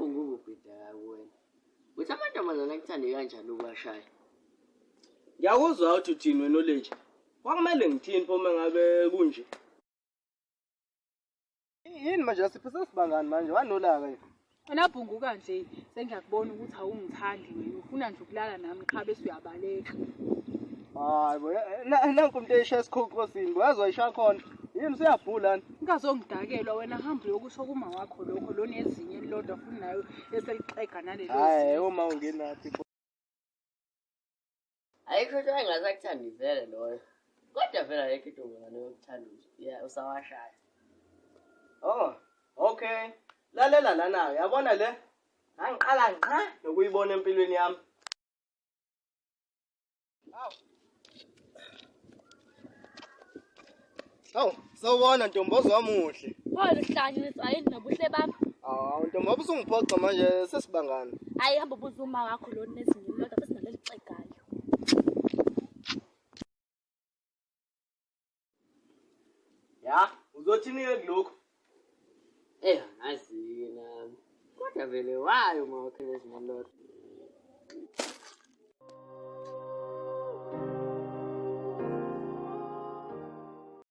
Uyaphunga ukubhida wena. Uthi amantombazane akuthande kanjani ukubashaya? Ngiyakuzwa ukuthi uthini wena oleji. Kwakumele ngithini pho mengabe kunje? Yini manje sipho sibangani manje wanolaka yini? Wena bhunguka nje sengiyakubona ukuthi awungithandi wena ufuna nje ukulala nami qha bese uyabaleka. Hayi bo nanku umuntu eyishaya isikhokosini wazwa ishaya khona. Yini usuyabhula? Ungazongidakelwa wena hamba uyokusho kuma wakho lokho lo nezinye elilodwa futhi nayo eselixega nalelo. Hayi uma ungenathi. Ayikho into engasakuthandi vele loyo. Kodwa vele ayikho into yokuthanda usawashaya. Oh, okay. Lalela lana, yabona le? Angiqala nqa nokuyibona empilweni yami. Hawu, sawubona Ntombozo wamuhle. Phola uhlanyisa ayini nobuhle bakho. Ntombozo usungiphoqa manje sesibangani. Hayi hamba ubuzuma wakho lo nezinye lodwa bese naleli xegayo. Ya, uzothini ke kulokho? Ngazi nami. Kodwa vele wayo uma wakhe lezinye lodwa.